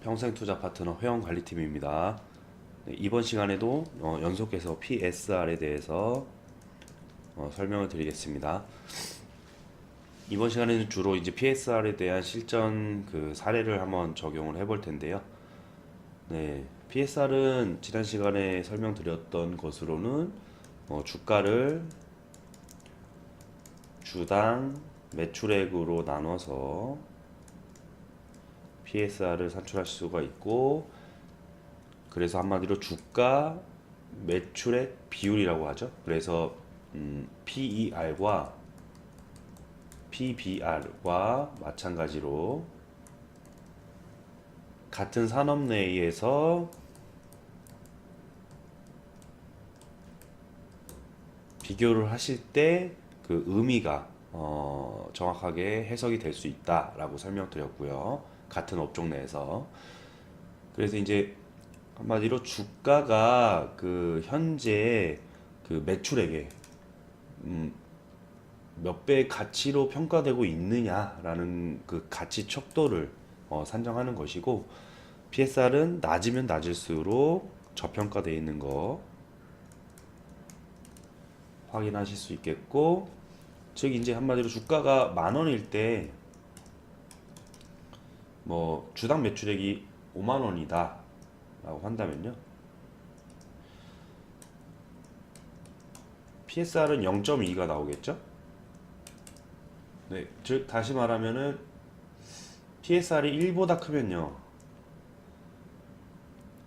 평생투자 파트너 회원관리팀입니다. 네, 이번 시간에도 연속해서 PSR에 대해서 설명을 드리겠습니다. 이번 시간에는 주로 이제 PSR에 대한 실전 사례를 한번 적용을 해볼 텐데요. 네, PSR은 지난 시간에 설명드렸던 것으로는 주가를 주당 매출액으로 나눠서 PSR을 산출할 수가 있고, 그래서 한마디로 주가 매출액 비율이라고 하죠. 그래서 PER과 PBR과 마찬가지로 같은 산업 내에서 비교를 하실 때 그 의미가 정확하게 해석이 될 수 있다라고 설명드렸고요. 같은 업종 내에서. 그래서 이제 한마디로 주가가 현재 매출액에 몇 배의 가치로 평가되고 있느냐라는 가치 척도를 산정하는 것이고, PSR은 낮으면 낮을수록 저평가되어 있는 거 확인하실 수 있겠고, 즉 이제 한마디로 주가가 10,000원일 때 주당 매출액이 50,000원이다 라고 한다면요, PSR은 0.2가 나오겠죠. 네, 즉 다시 말하면은 PSR이 1보다 크면요,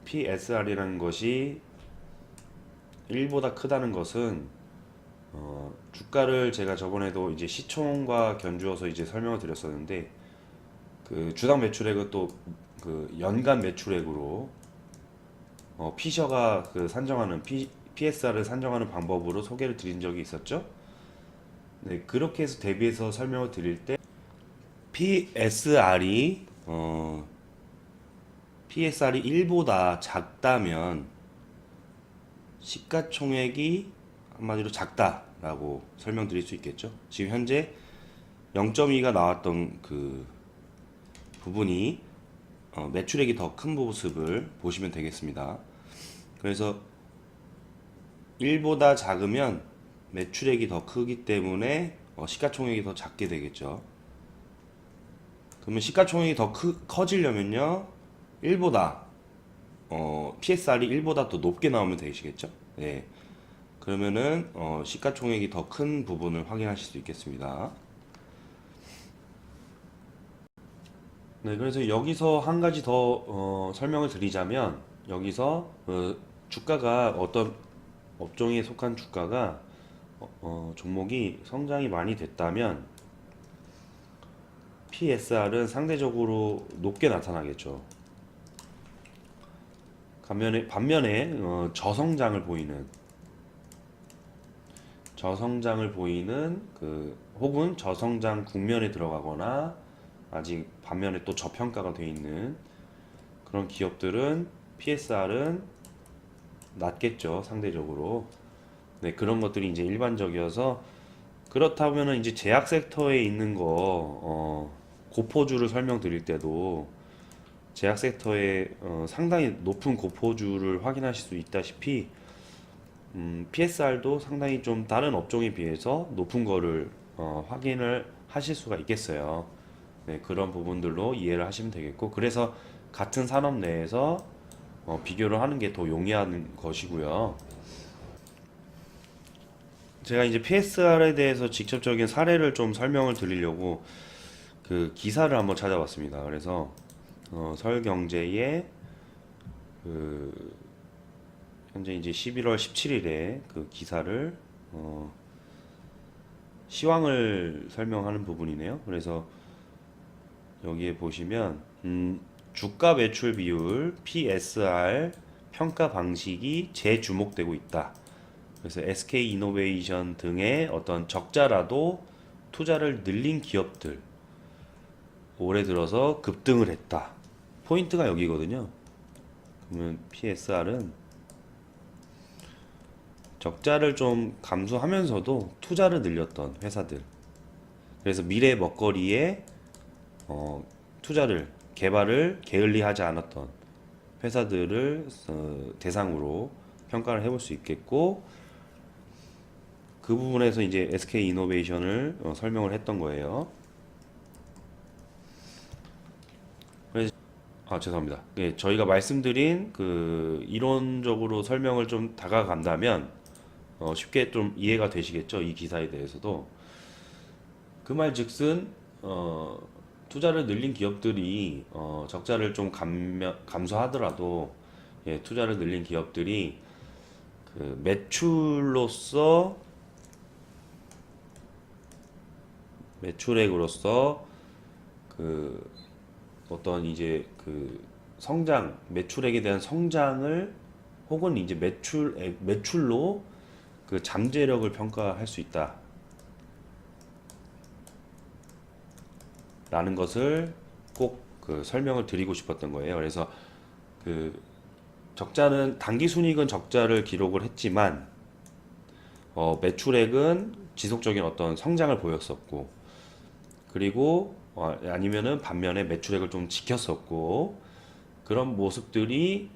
PSR이라는 것이 1보다 크다는 것은 주가를 제가 저번에도 이제 시총과 견주어서 이제 설명을 드렸었는데, 주당 매출액은 또 연간 매출액으로 피셔가 산정하는 PSR을 산정하는 방법으로 소개를 드린 적이 있었죠. 네, 그렇게 해서 대비해서 설명을 드릴 때 PSR이 1보다 작다면 시가총액이 한마디로 작다라고 설명드릴 수 있겠죠. 지금 현재 0.2가 나왔던 부분이 매출액이 더 큰 모습을 보시면 되겠습니다. 그래서 1보다 작으면 매출액이 더 크기 때문에 시가총액이 더 작게 되겠죠. 그러면 시가총액이 더 커지려면요, 1보다 PSR이 1보다 더 높게 나오면 되시겠죠. 네. 그러면은 시가총액이 더 큰 부분을 확인하실 수 있겠습니다. 네, 그래서 여기서 한 가지 더 설명을 드리자면, 여기서 주가가 어떤 업종에 속한 주가가 종목이 성장이 많이 됐다면 PSR은 상대적으로 높게 나타나겠죠. 반면에 저성장을 보이는 혹은 저성장 국면에 들어가거나 아직 반면에 또 저평가가 되어 있는 그런 기업들은 PSR은 낮겠죠, 상대적으로. 네, 그런 것들이 이제 일반적이어서, 그렇다면은 이제 제약 섹터에 있는 고포주를 설명드릴 때도 제약 섹터에 상당히 높은 고포주를 확인하실 수 있다시피, PSR도 상당히 좀 다른 업종에 비해서 높은 거를 확인을 하실 수가 있겠어요. 네, 그런 부분들로 이해를 하시면 되겠고, 그래서 같은 산업 내에서 비교를 하는 게 더 용이한 것이고요. 제가 이제 PSR에 대해서 직접적인 사례를 좀 설명을 드리려고 기사를 한번 찾아봤습니다. 그래서 서울경제의 현재 이제 11월 17일에 기사를 시황을 설명하는 부분이네요. 그래서 여기에 보시면 주가 매출 비율 PSR 평가 방식이 재주목되고 있다. 그래서 SK이노베이션 등의 어떤 적자라도 투자를 늘린 기업들 올해 들어서 급등을 했다. 포인트가 여기거든요. 그러면 PSR은 적자를 좀 감수하면서도 투자를 늘렸던 회사들. 그래서 미래 먹거리에 투자를 개발을 게을리하지 않았던 회사들을 대상으로 평가를 해볼 수 있겠고, 그 부분에서 이제 SK 이노베이션을 설명을 했던 거예요. 그래서 죄송합니다. 예, 저희가 말씀드린 그 이론적으로 설명을 좀 다가간다면 쉽게 좀 이해가 되시겠죠? 이 기사에 대해서도 그 말즉슨 투자를 늘린 기업들이 적자를 좀 감소하더라도, 예, 투자를 늘린 기업들이 그 매출액으로서 그 어떤 이제 그 매출액에 대한 성장을, 혹은 이제 매출로 그 잠재력을 평가할 수 있다라는 것을 꼭 그 설명을 드리고 싶었던 거예요. 그래서 그 단기 순이익은 적자를 기록을 했지만 매출액은 지속적인 어떤 성장을 보였었고, 그리고 아니면은 반면에 매출액을 좀 지켰었고, 그런 모습들이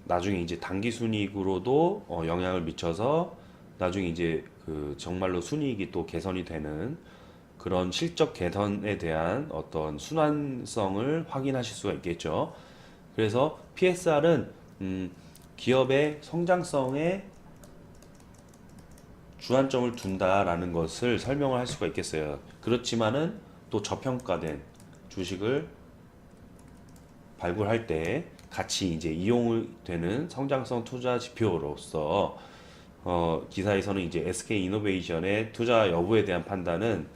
나중에 이제 단기 순이익으로도 영향을 미쳐서 나중에 이제 그 정말로 순이익이 또 개선이 되는 그런 실적 개선에 대한 어떤 순환성을 확인하실 수가 있겠죠. 그래서 PSR은 기업의 성장성에 주안점을 둔다라는 것을 설명을 할 수가 있겠어요. 그렇지만은 또 저평가된 주식을 발굴할 때 같이 이제 이용이 되는 성장성 투자 지표로서 기사에서는 이제 SK 이노베이션의 투자 여부에 대한 판단은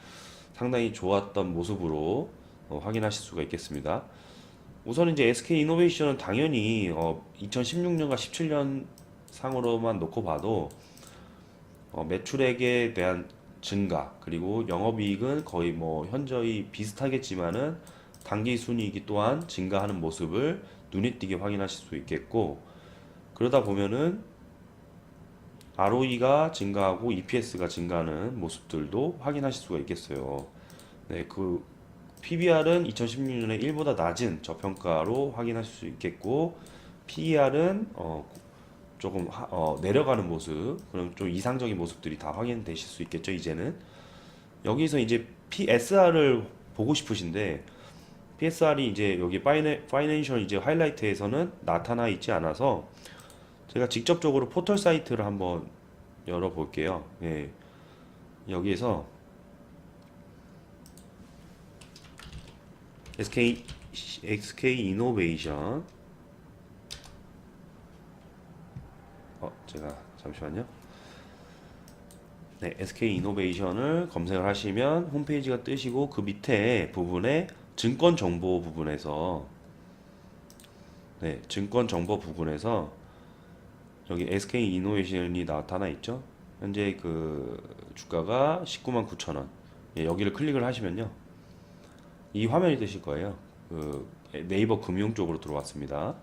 상당히 좋았던 모습으로 확인하실 수가 있겠습니다. 우선 이제 SK 이노베이션은 당연히 2016년과 17년 상으로만 놓고 봐도 매출액에 대한 증가, 그리고 영업이익은 거의 뭐 현저히 비슷하겠지만은 단기 순이익이 또한 증가하는 모습을 눈에 띄게 확인하실 수 있겠고, 그러다 보면은 ROE가 증가하고 EPS가 증가하는 모습들도 확인하실 수가 있겠어요. 네, 그 PBR은 2016년에 1보다 낮은 저평가로 확인하실 수 있겠고, PER은 조금 내려가는 모습, 그럼 좀 이상적인 모습들이 다 확인되실 수 있겠죠, 이제는. 여기서 이제 PSR을 보고 싶으신데, PSR이 이제 여기 파이낸셜 이제 하이라이트에서는 나타나 있지 않아서 제가 직접적으로 포털 사이트를 한번 열어볼게요. 예, 여기에서 SK 이노베이션, 제가 잠시만요. 네, SK 이노베이션을 검색을 하시면 홈페이지가 뜨시고, 그 밑에 부분에 증권 정보 부분에서, 네, 증권 정보 부분에서 여기 SK 이노베이션이 나타나 있죠. 현재 그 주가가 19만 9천 원. 예, 여기를 클릭을 하시면요, 이 화면이 뜨실 거예요. 그 네이버 금융 쪽으로 들어왔습니다.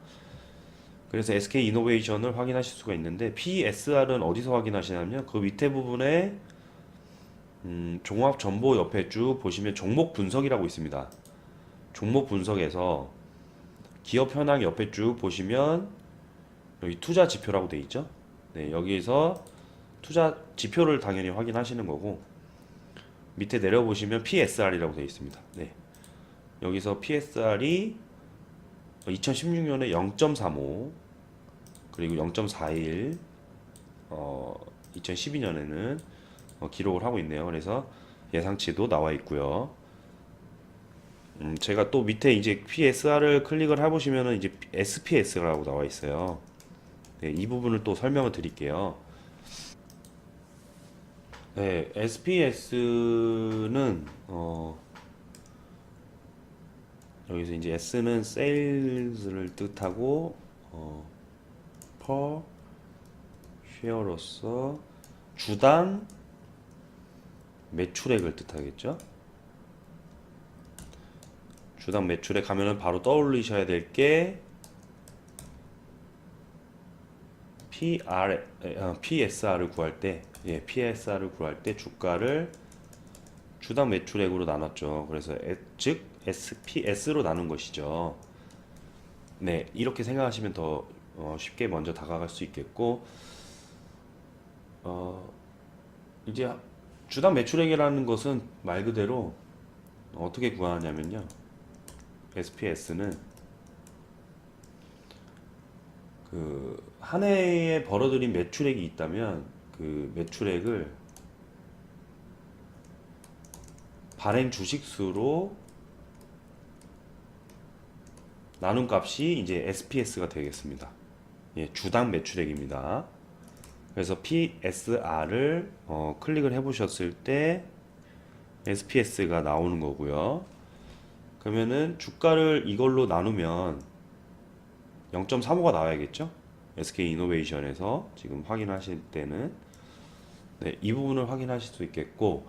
그래서 SK 이노베이션을 확인하실 수가 있는데, PSR은 어디서 확인하시냐면 그 밑에 부분에 종합 정보 옆에 쭉 보시면 종목 분석이라고 있습니다. 종목 분석에서 기업 현황 옆에 쭉 보시면 여기 투자 지표라고 돼 있죠. 네, 여기에서 투자 지표를 당연히 확인하시는 거고, 밑에 내려보시면 PSR이라고 돼 있습니다. 네, 여기서 PSR이 2016년에 0.35, 그리고 0.41, 2012년에는 기록을 하고 있네요. 그래서 예상치도 나와 있고요. 제가 또 밑에 이제 PSR을 클릭을 해보시면은 이제 SPS라고 나와 있어요. 네, 이 부분을 또 설명을 드릴게요. 네, SPS는 여기서 이제 S는 sales를 뜻하고 per share로서 주당 매출액을 뜻하겠죠. 주당 매출액 하면은 바로 떠올리셔야 될 게 PSR을 구할 때, PSR을 구할 때 주가를 주당 매출액으로 나눴죠. 그래서 즉 SPS로 나눈 것이죠. 네, 이렇게 생각하시면 더 쉽게 먼저 다가갈 수 있겠고, 어, 이제 주당 매출액이라는 것은 말 그대로 어떻게 구하냐면요. SPS는 그 한 해에 벌어들인 매출액이 있다면 그 매출액을 발행 주식수로 나눈 값이 이제 SPS가 되겠습니다. 주당 매출액입니다. 그래서 PSR을 클릭을 해보셨을 때 SPS가 나오는 거고요. 그러면은 주가를 이걸로 나누면 0.35가 나와야겠죠? SK이노베이션에서 지금 확인하실 때는 이 부분을 확인하실 수 있겠고,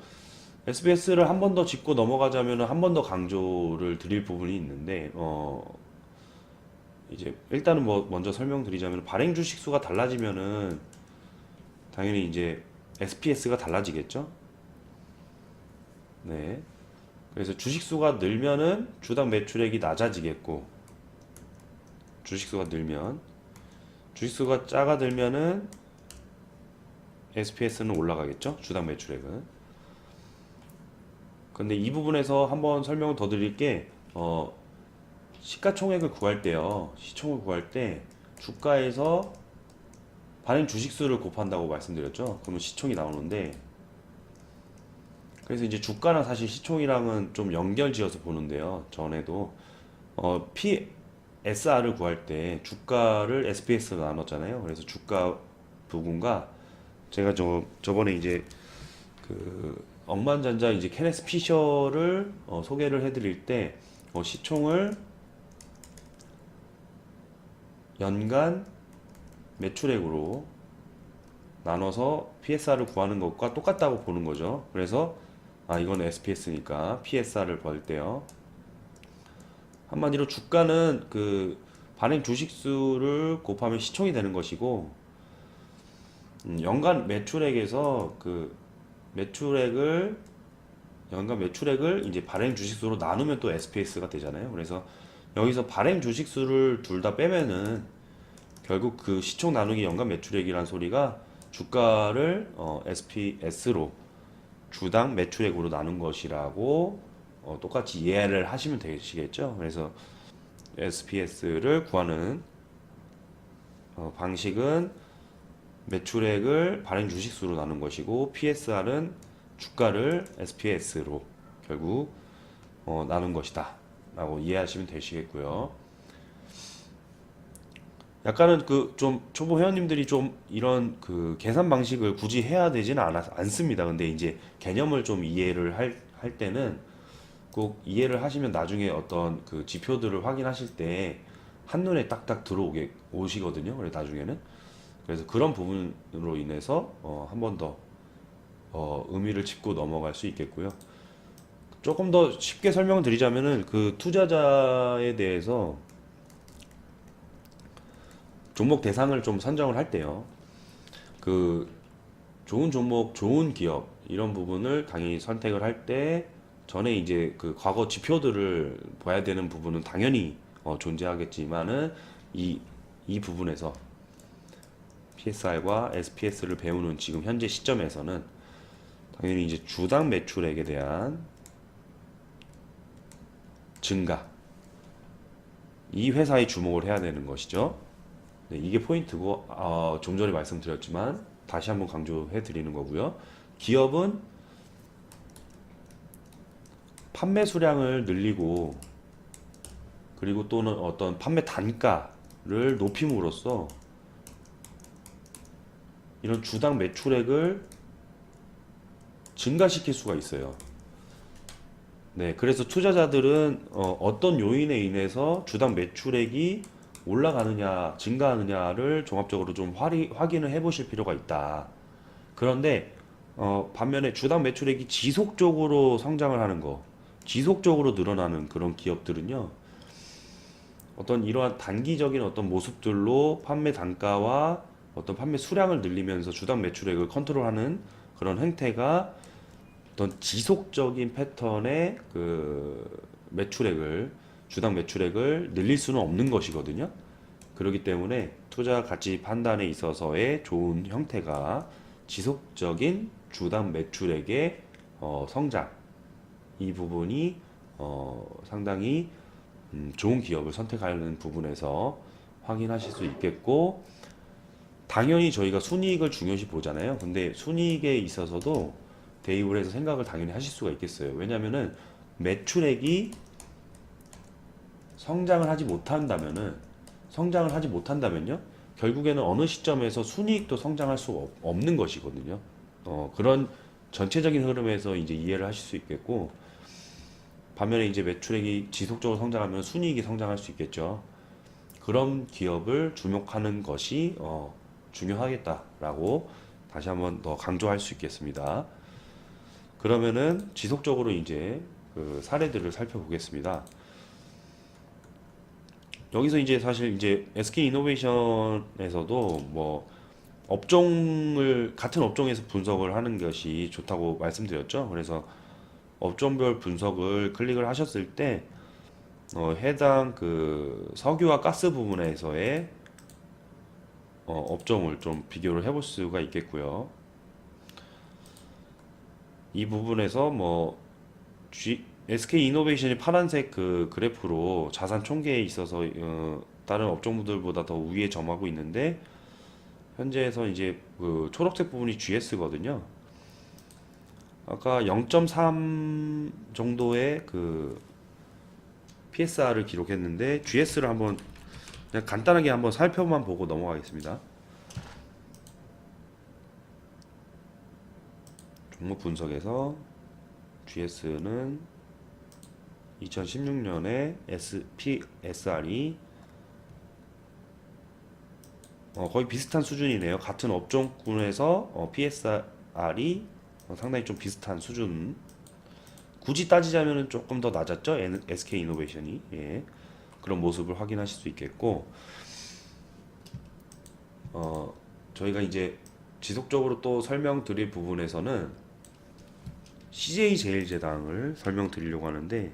SPS를 한 번 더 짚고 넘어가자면 한 번 더 강조를 드릴 부분이 있는데, 이제 일단은 뭐 먼저 설명드리자면 발행 주식 수가 달라지면은 당연히 이제 SPS가 달라지겠죠? 네. 그래서 주식 수가 늘면은 주당 매출액이 낮아지겠고, 주식 수가 늘면, 주식 수가 작아들면은 SPS는 올라가겠죠? 주당 매출액은. 근데 이 부분에서 한번 설명을 더 드릴 게, 시가총액을 구할 때요. 시총을 구할 때 주가에서 발행 주식수를 곱한다고 말씀드렸죠. 그러면 시총이 나오는데, 그래서 이제 주가랑 사실 시총이랑은 좀 연결지어서 보는데요. 전에도 PSR을 구할 때 주가를 SPS로 나눴잖아요. 그래서 주가 부분과 제가 저번에 이제 그 억만장자 이제 케네스 피셔를 소개를 해드릴 때 시총을 연간 매출액으로 나눠서 PSR을 구하는 것과 똑같다고 보는 거죠. 그래서 이건 SPS니까 PSR을 구할 때요. 한마디로 주가는 그 발행 주식수를 곱하면 시총이 되는 것이고, 연간 매출액에서 그 매출액을 연간 매출액을 이제 발행 주식수로 나누면 또 SPS가 되잖아요. 그래서 여기서 발행 주식수를 둘 다 빼면은 결국 그 시총 나누기 연간 매출액이란 소리가 주가를 SPS로 주당 매출액으로 나눈 것이라고 똑같이 이해를 하시면 되시겠죠. 그래서 SPS를 구하는 방식은 매출액을 발행 주식수로 나눈 것이고, PSR은 주가를 SPS로 결국 나눈 것이다 라고 이해하시면 되시겠고요. 약간은 그 좀 초보 회원님들이 좀 이런 그 계산 방식을 굳이 해야 되지는 않습니다. 근데 이제 개념을 좀 이해를 할 때는 꼭 이해를 하시면 나중에 어떤 그 지표들을 확인하실 때 한눈에 딱딱 들어오게 오시거든요. 그래서 나중에는, 그래서 그런 부분으로 인해서 한 번 더 의미를 짚고 넘어갈 수 있겠고요. 조금 더 쉽게 설명을 드리자면은 그 투자자에 대해서 종목 대상을 좀 선정을 할 때요. 그 좋은 종목, 좋은 기업 이런 부분을 당연히 선택을 할 때 전에 이제 그 과거 지표들을 봐야 되는 부분은 당연히 존재하겠지만은 이 부분에서 PSR과 SPS를 배우는 지금 현재 시점에서는 당연히 이제 주당 매출액에 대한 증가, 이 회사에 주목을 해야 되는 것이죠. 네, 이게 포인트고, 좀 전에 말씀드렸지만 다시 한번 강조해 드리는 거고요. 기업은 판매 수량을 늘리고, 그리고 또는 어떤 판매 단가를 높임으로써 이런 주당 매출액을 증가시킬 수가 있어요. 네, 그래서 투자자들은 어떤 요인에 인해서 주당 매출액이 올라가느냐, 증가하느냐를 종합적으로 좀 확인을 해 보실 필요가 있다. 그런데 반면에 주당 매출액이 지속적으로 성장을 하는 거, 지속적으로 늘어나는 그런 기업들은요, 어떤 이러한 단기적인 어떤 모습들로 판매 단가와 어떤 판매 수량을 늘리면서 주당 매출액을 컨트롤하는 그런 행태가 어떤 지속적인 패턴의 그 매출액을 주당 매출액을 늘릴 수는 없는 것이거든요. 그렇기 때문에 투자 가치 판단에 있어서의 좋은 형태가 지속적인 주당 매출액의 성장, 이 부분이 상당히 좋은 기업을 선택하는 부분에서 확인하실 수 있겠고, 당연히 저희가 순이익을 중요시 보잖아요. 근데 순이익에 있어서도 대입을 해서 생각을 당연히 하실 수가 있겠어요. 왜냐면은 매출액이 성장을 하지 못한다면요, 결국에는 어느 시점에서 순이익도 성장할 수가 없는 것이거든요. 그런 전체적인 흐름에서 이제 이해를 하실 수 있겠고, 반면에 이제 매출액이 지속적으로 성장하면 순이익이 성장할 수 있겠죠. 그런 기업을 주목하는 것이 중요하겠다라고 다시 한번 더 강조할 수 있겠습니다. 그러면은 지속적으로 이제 그 사례들을 살펴보겠습니다. 여기서 이제 사실 이제 SK 이노베이션에서도 뭐 같은 업종에서 분석을 하는 것이 좋다고 말씀드렸죠. 그래서 업종별 분석을 클릭을 하셨을 때 해당 그 석유와 가스 부분에서의 업종을 좀 비교를 해볼 수가 있겠고요. 이 부분에서 뭐 SK 이노베이션이 파란색 그 그래프로 자산 총계에 있어서 다른 업종들보다 더 위에 점하고 있는데, 현재에서 이제 그 초록색 부분이 GS거든요. 아까 0.3 정도의 그 PSR을 기록했는데 GS를 한번 그냥 간단하게 한번 살펴만 보고 넘어가겠습니다. 종목 분석에서 GS는 2016년에 PSR이 거의 비슷한 수준이네요. 같은 업종군에서 PSR이 상당히 좀 비슷한 수준. 굳이 따지자면 조금 더 낮았죠. SK 이노베이션이. 예. 그런 모습을 확인하실 수 있겠고, 저희가 이제 지속적으로 또 설명드릴 부분에서는 CJ제일제당을 설명드리려고 하는데,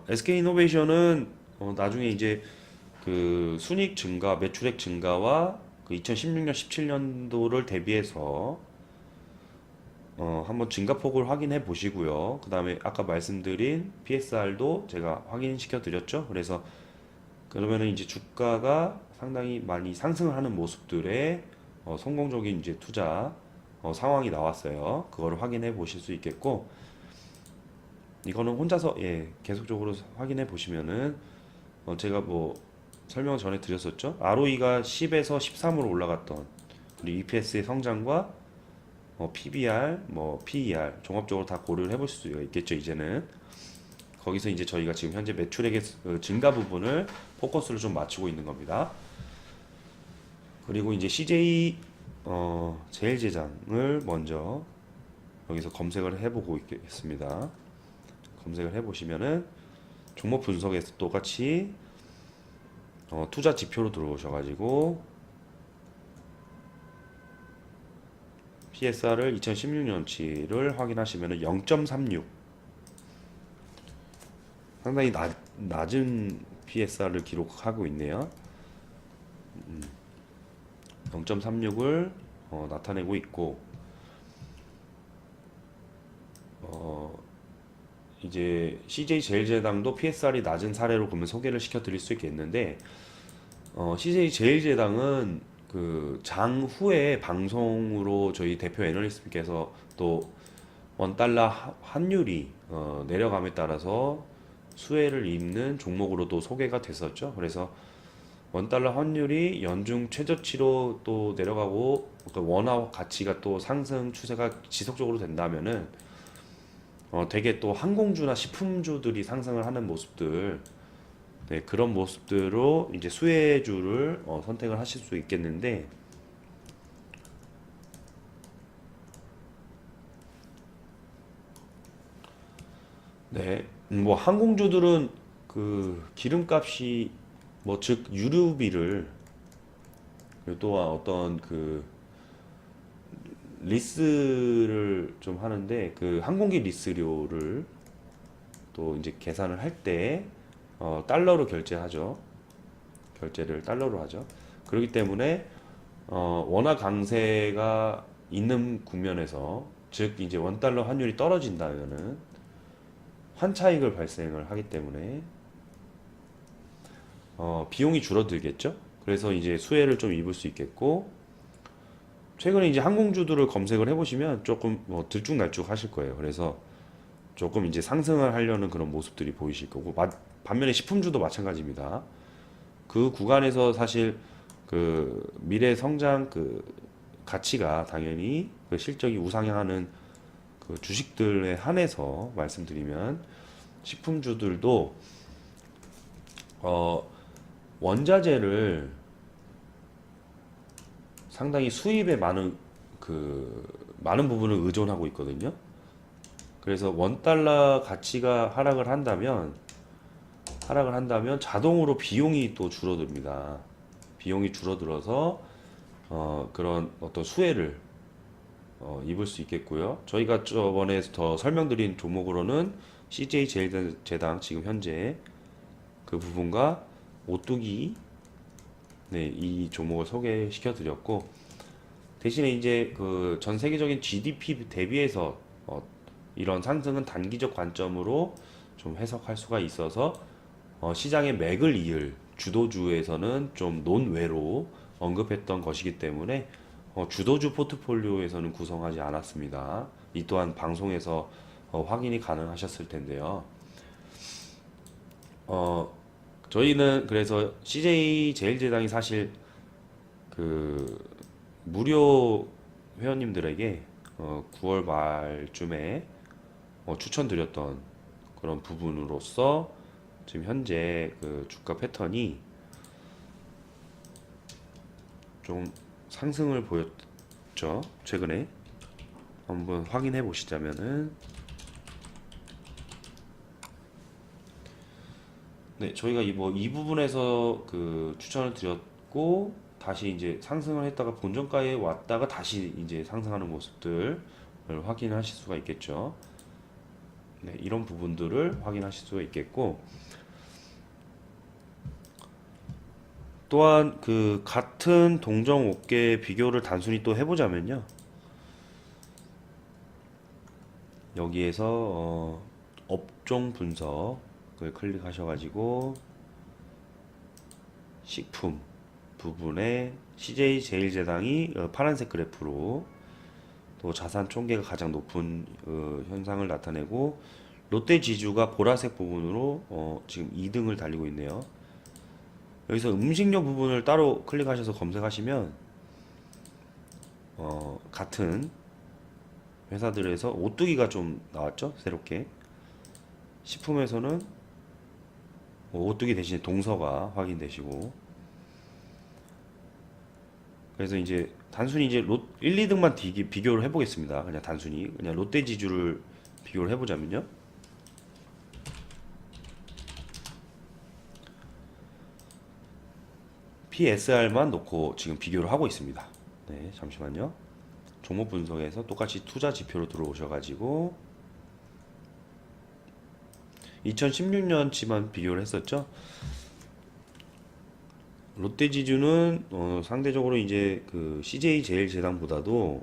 SK이노베이션은 나중에 이제 그 순이익 증가, 매출액 증가와 그 2016년, 17년도를 대비해서 한번 증가폭을 확인해 보시고요. 그 다음에 아까 말씀드린 PSR도 제가 확인시켜 드렸죠. 그래서 그러면은 이제 주가가 상당히 많이 상승을 하는 모습들의 성공적인 이제 투자 상황이 나왔어요. 그거를 확인해 보실 수 있겠고, 이거는 혼자서 계속적으로 확인해 보시면은 제가 뭐 설명 전에 드렸었죠. ROE가 10에서 13으로 올라갔던 우리 EPS의 성장과 PBR, 뭐 PER 종합적으로 다 고려를 해볼 수가 있겠죠. 이제는 거기서 이제 저희가 지금 현재 매출액의 증가 부분을 포커스를 좀 맞추고 있는 겁니다. 그리고 이제 CJ 제일제장을 먼저 여기서 검색을 해보고 있겠습니다. 검색을 해보시면은 종목 분석에서 똑같이 투자 지표로 들어오셔가지고 PSR을 2016년치를 확인하시면은 0.36, 상당히 낮은 PSR을 기록하고 있네요. 0.36을 나타내고 있고, 이제 CJ 제일제당도 PSR이 낮은 사례로 보면 소개를 시켜 드릴 수 있겠는데, CJ 제일제당은 그 장 후에 방송으로 저희 대표 애널리스트께서 또 원달러 환율이 내려감에 따라서 수혜를 입는 종목으로도 소개가 됐었죠. 그래서 원달러 환율이 연중 최저치로 또 내려가고 그 원화 가치가 또 상승 추세가 지속적으로 된다면은 되게 또 항공주나 식품주들이 상승을 하는 모습들, 네, 그런 모습들로 이제 수혜주를 선택을 하실 수 있겠는데, 네. 뭐 항공주들은 그 기름값이 뭐 즉 유류비를 그리고 또한 어떤 그 리스를 좀 하는데 그 항공기 리스료를 또 이제 계산을 할 때 달러로 결제하죠. 결제를 달러로 하죠. 그렇기 때문에 원화 강세가 있는 국면에서 즉 이제 원달러 환율이 떨어진다면은 환차익을 발생을 하기 때문에 비용이 줄어들겠죠. 그래서 이제 수혜를 좀 입을 수 있겠고 최근에 이제 항공주들을 검색을 해보시면 조금 뭐 들쭉날쭉 하실 거예요. 그래서 조금 이제 상승을 하려는 그런 모습들이 보이실 거고 반면에 식품주도 마찬가지입니다. 그 구간에서 사실 그 미래 성장 그 가치가 당연히 그 실적이 우상향하는 그 주식들에 한해서 말씀드리면 식품주들도 어 원자재를 상당히 수입에 많은 부분을 의존하고 있거든요. 그래서 원 달러 가치가 하락을 한다면 자동으로 비용이 또 줄어듭니다. 비용이 줄어들어서 그런 어떤 수혜를 입을 수 있겠고요. 저희가 저번에 더 설명드린 종목으로는 CJ 제일제당 지금 현재 그 부분과 오뚜기 네, 이 종목을 소개시켜 드렸고 대신에 이제 그 전 세계적인 GDP 대비해서 이런 상승은 단기적 관점으로 좀 해석할 수가 있어서 시장의 맥을 이을 주도주에서는 좀 논외로 언급했던 것이기 때문에 주도주 포트폴리오에서는 구성하지 않았습니다. 이 또한 방송에서 확인이 가능하셨을 텐데요. 어, 저희는 그래서 CJ 제일제당이 사실 그 무료 회원님들에게 9월 말쯤에 추천드렸던 그런 부분으로서 지금 현재 그 주가 패턴이 좀 상승을 보였죠. 최근에 한번 확인해 보시자면은 네, 저희가 이 부분에서 그 추천을 드렸고 다시 이제 상승을 했다가 본전가에 왔다가 다시 이제 상승하는 모습들을 확인하실 수가 있겠죠. 네, 이런 부분들을 확인하실 수가 있겠고 또한 그 같은 동종 업계 비교를 단순히 또 해보자면요. 여기에서 업종 분석을 클릭하셔가지고 식품 부분에 CJ 제일제당이 파란색 그래프로 또 자산 총계가 가장 높은 현상을 나타내고 롯데지주가 보라색 부분으로 지금 2등을 달리고 있네요. 여기서 음식료 부분을 따로 클릭하셔서 검색하시면 같은 회사들에서 오뚜기가 좀 나왔죠, 새롭게. 식품에서는 오뚜기 대신에 동서가 확인되시고 그래서 이제 단순히 이제 1, 2등만 비교를 해보겠습니다. 그냥 단순히 그냥 롯데지주를 비교를 해보자면요. PSR만 놓고 지금 비교를 하고 있습니다. 네, 잠시만요. 종목 분석에서 똑같이 투자 지표로 들어오셔가지고 2016년치만 비교를 했었죠. 롯데지주는 상대적으로 이제 그 CJ 제일제당보다도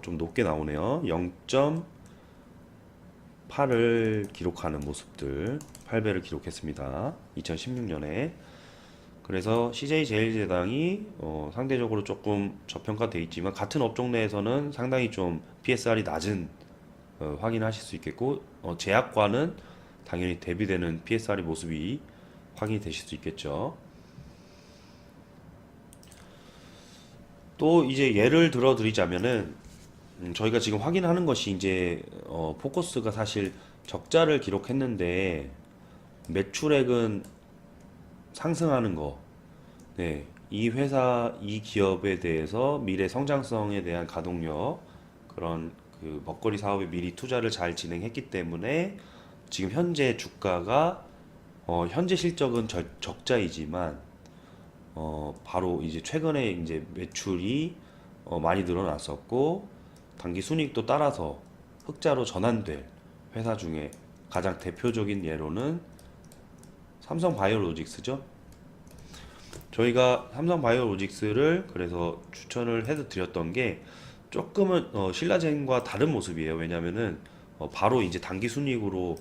좀 높게 나오네요. 0.8을 기록하는 모습들, 8배를 기록했습니다. 2016년에. 그래서 CJ 제일제당이 상대적으로 조금 저평가돼 있지만 같은 업종 내에서는 상당히 좀 PSR이 낮은 확인하실 수 있겠고 제약과는 당연히 대비되는 PSR의 모습이 확인이 되실 수 있겠죠. 또 이제 예를 들어 드리자면은 저희가 지금 확인하는 것이 이제 포커스가 사실 적자를 기록했는데 매출액은 상승하는 거. 네. 이 회사, 이 기업에 대해서 미래 성장성에 대한 가동력, 그런 그 먹거리 사업에 미리 투자를 잘 진행했기 때문에 지금 현재 주가가 현재 실적은 적자이지만 바로 이제 최근에 이제 매출이 많이 늘어났었고 단기 순이익도 따라서 흑자로 전환될 회사 중에 가장 대표적인 예로는 삼성바이오로직스죠. 저희가 삼성바이오로직스를 그래서 추천을 해서 드렸던 게 조금은 신라젠과 다른 모습이에요. 왜냐면은 바로 이제 단기 순이익으로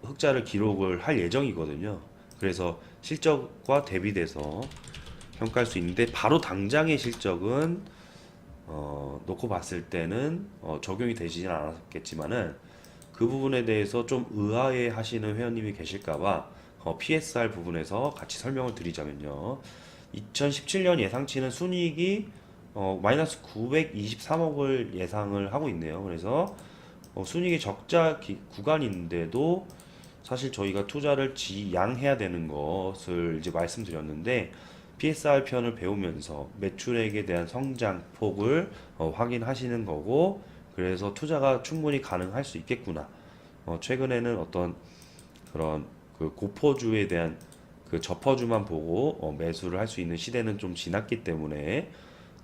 흑자를 기록을 할 예정이거든요. 그래서 실적과 대비돼서 평가할 수 있는데 바로 당장의 실적은 놓고 봤을 때는 적용이 되지는 않았겠지만은 그 부분에 대해서 좀 의아해 하시는 회원님이 계실까봐 PSR 부분에서 같이 설명을 드리자면요. 2017년 예상치는 순이익이 마이너스 923억을 예상을 하고 있네요. 그래서 순이익이 적자 구간인데도 사실 저희가 투자를 지양해야 되는 것을 이제 말씀드렸는데 PSR 편을 배우면서 매출액에 대한 성장폭을 확인하시는 거고 그래서 투자가 충분히 가능할 수 있겠구나. 최근에는 어떤 그런 그 고퍼주에 대한 그 저퍼주만 보고 매수를 할 수 있는 시대는 좀 지났기 때문에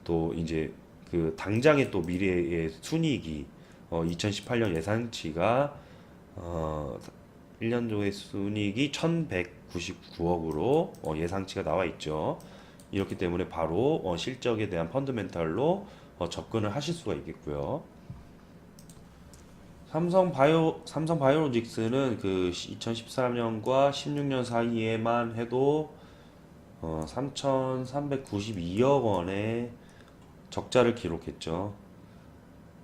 또 이제 그 당장의 또 미래의 순이익이 2018년 예상치가 어 1년도의 순이익이 1199억으로 예상치가 나와 있죠. 이렇기 때문에 바로 실적에 대한 펀더멘탈로 접근을 하실 수가 있겠고요. 삼성바이오로직스는 그 2013년과 16년 사이에만 해도 3,392억 원의 적자를 기록했죠.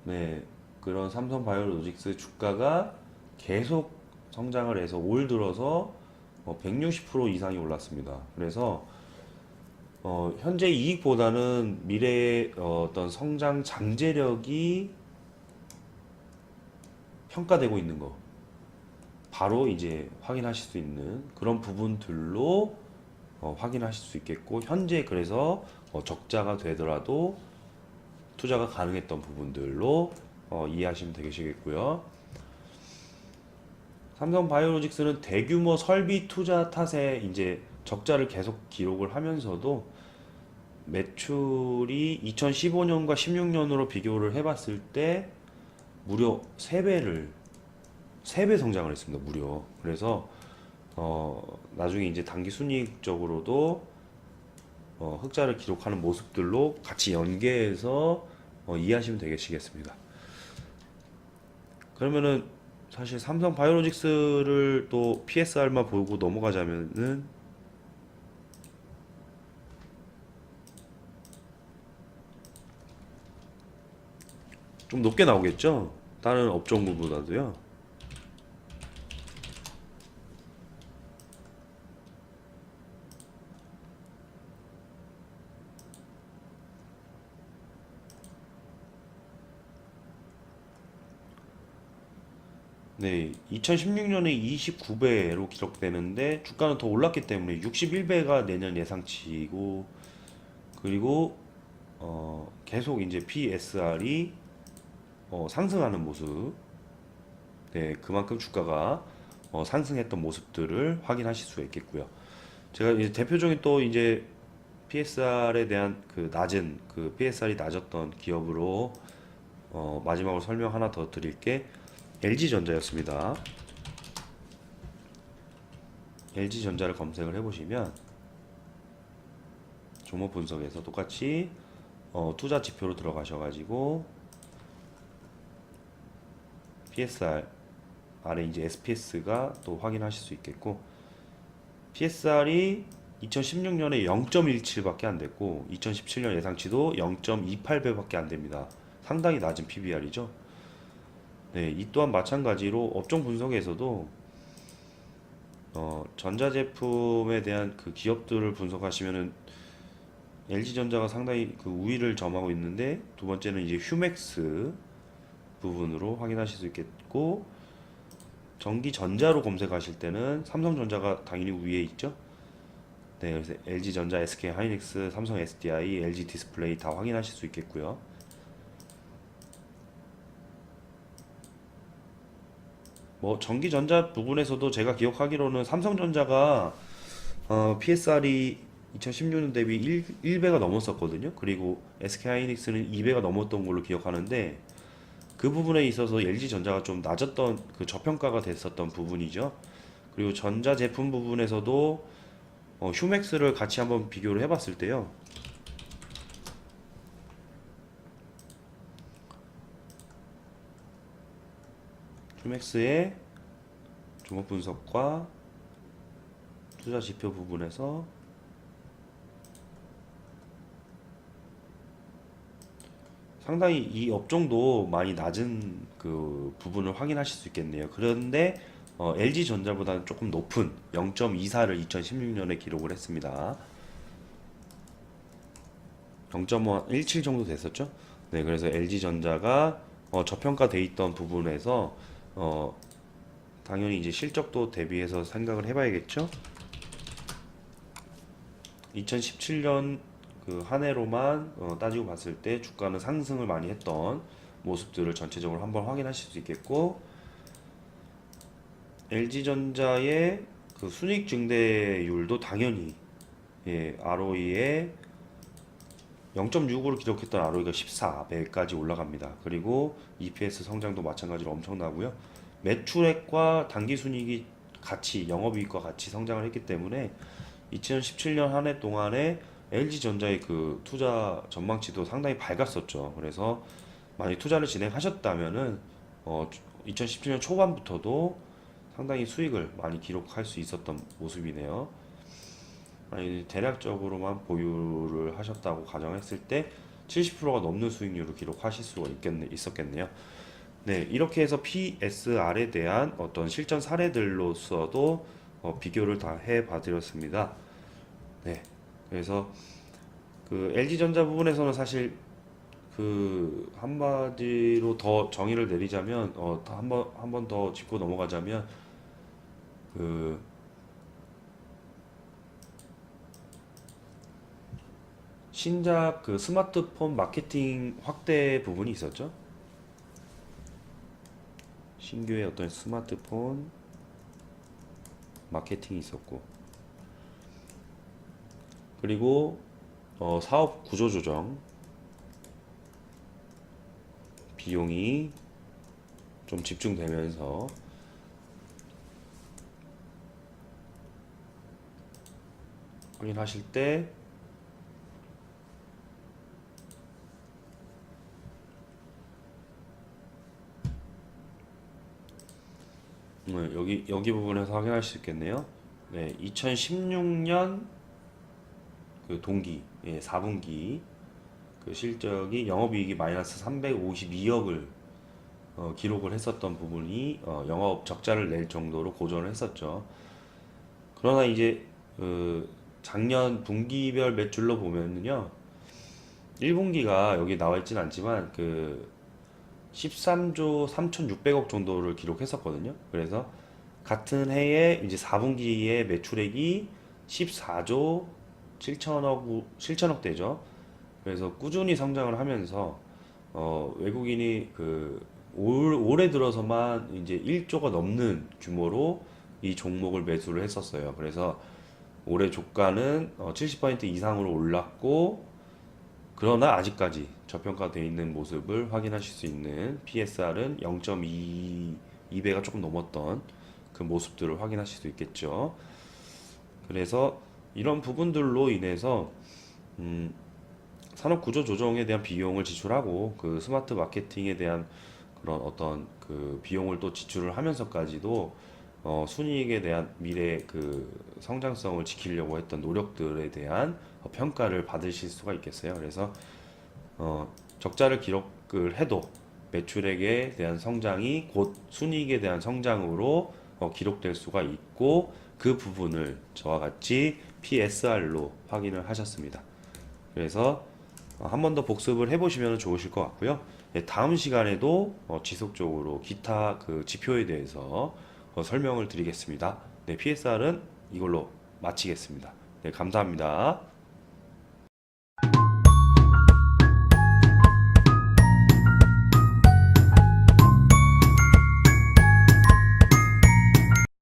네, 그런 삼성바이오로직스 주가가 계속 성장을 해서 올 들어서 160% 이상이 올랐습니다. 그래서 현재 이익보다는 미래의 어떤 성장 잠재력이 평가되고 있는 거 바로 이제 확인하실 수 있는 그런 부분들로 확인하실 수 있겠고 현재 그래서 적자가 되더라도 투자가 가능했던 부분들로 이해하시면 되시겠고요. 삼성바이오로직스는 대규모 설비 투자 탓에 이제 적자를 계속 기록을 하면서도 매출이 2015년과 16년으로 비교를 해봤을 때 무려 3배 성장을 했습니다. 무려. 그래서 나중에 이제 단기 순이익적으로도 흑자를 기록하는 모습들로 같이 연계해서 이해하시면 되시겠습니다. 그러면은 사실 삼성 바이오로직스를 또 PSR만 보고 넘어가자면은 좀 높게 나오겠죠? 다른 업종군보다도요. 네, 2016년에 29배로 기록되는데 주가는 더 올랐기 때문에 61배가 내년 예상치고 그리고 계속 이제 PSR이 상승하는 모습. 네, 그만큼 주가가 상승했던 모습들을 확인하실 수가 있겠고요. 제가 이제 대표적인 또 이제 PSR에 대한 그 낮은 그 PSR이 낮았던 기업으로 마지막으로 설명 하나 더 드릴게 LG전자였습니다. LG전자를 검색을 해보시면 종목 분석에서 똑같이 투자 지표로 들어가셔가지고 PSR 아래 이제 SPS가 또 확인하실 수 있겠고 PSR이 2016년에 0.17밖에 안 됐고 2017년 예상치도 0.28배밖에 안 됩니다. 상당히 낮은 PBR이죠. 네, 이 또한 마찬가지로 업종 분석에서도 전자제품에 대한 그 기업들을 분석하시면은 LG전자가 상당히 그 우위를 점하고 있는데 두 번째는 이제 휴맥스 부분으로 확인하실 수 있겠고 전기전자로 검색하실 때는 삼성전자가 당연히 위에 있죠. 네, 그래서 LG전자, SK하이닉스, 삼성 SDI, LG 디스플레이 다 확인하실 수 있겠고요. 뭐 전기전자 부분에서도 제가 기억하기로는 삼성전자가 PSR이 2016년 대비 1배가 넘었었거든요. 그리고 SK하이닉스는 2배가 넘었던 걸로 기억하는데 그 부분에 있어서 LG전자가 좀 낮았던 그 저평가가 됐었던 부분이죠. 그리고 전자 제품 부분에서도 휴맥스를 같이 한번 비교를 해봤을 때요. 휴맥스의 종목 분석과 투자 지표 부분에서 상당히 이 업종도 많이 낮은 그 부분을 확인하실 수 있겠네요. 그런데 LG전자보다는 조금 높은 0.24를 2016년에 기록을 했습니다. 0.17 정도 됐었죠? 네, 그래서 LG전자가 저평가돼 있던 부분에서 당연히 이제 실적도 대비해서 생각을 해봐야겠죠? 2017년 그 한 해로만 따지고 봤을 때 주가는 상승을 많이 했던 모습들을 전체적으로 한번 확인하실 수 있겠고, LG전자의 그 순이익 증대율도 당연히 ROE에 0.65를 기록했던 ROE가 14배까지 올라갑니다. 그리고 EPS 성장도 마찬가지로 엄청나고요. 매출액과 당기순이익이 같이 영업이익과 같이 성장을 했기 때문에 2017년 한 해 동안에 LG전자의 그 투자 전망치도 상당히 밝았었죠. 그래서 많이 투자를 진행하셨다면은 2017년 초반부터도 상당히 수익을 많이 기록할 수 있었던 모습이네요. 아니, 대략적으로만 보유를 하셨다고 가정했을 때 70%가 넘는 수익률을 기록하실 수가 있었겠네요. 네, 이렇게 해서 PSR에 대한 어떤 실전 사례들로서도 비교를 다 해봐드렸습니다. 네, 그래서 그 LG전자 부분에서는 사실 그 한마디로 더 정의를 내리자면 한 번 더 짚고 넘어가자면 그 신작 그 스마트폰 마케팅 확대 부분이 있었죠. 신규의 어떤 스마트폰 마케팅이 있었고, 그리고 사업 구조 조정 비용이 좀 집중되면서 확인하실 때 여기 부분에서 확인할 수 있겠네요. 네, 2016년 그 동기 4분기 그 실적이 영업이익이 마이너스 352억을 기록을 했었던 부분이 영업 적자를 낼 정도로 고전을 했었죠. 그러나 이제 그 작년 분기별 매출로 보면은요, 1분기가 여기 나와 있진 않지만 그 13조 3,600억 정도를 기록했었거든요. 그래서 같은 해에 이제 4분기의 매출액이 14조 7천억 대죠. 그래서 꾸준히 성장을 하면서 외국인이 그 올해 들어서만 이제 1조가 넘는 규모로 이 종목을 매수를 했었어요. 그래서 올해 주가는 70% 이상으로 올랐고, 그러나 아직까지 저평가되어 있는 모습을 확인하실 수 있는 PSR은 0.2배가 조금 넘었던 그 모습들을 확인하실 수 있겠죠. 그래서 이런 부분들로 인해서 산업 구조 조정에 대한 비용을 지출하고 그 스마트 마케팅에 대한 그런 어떤 그 비용을 또 지출을 하면서까지도 순이익에 대한 미래 그 성장성을 지키려고 했던 노력들에 대한 평가를 받으실 수가 있겠어요. 그래서 적자를 기록을 해도 매출액에 대한 성장이 곧 순이익에 대한 성장으로 기록될 수가 있고, 그 부분을 저와 같이 PSR로 확인을 하셨습니다. 그래서 한 번 더 복습을 해보시면 좋으실 것 같고요. 네, 다음 시간에도 지속적으로 기타 그 지표에 대해서 설명을 드리겠습니다. 네, PSR은 이걸로 마치겠습니다. 네, 감사합니다.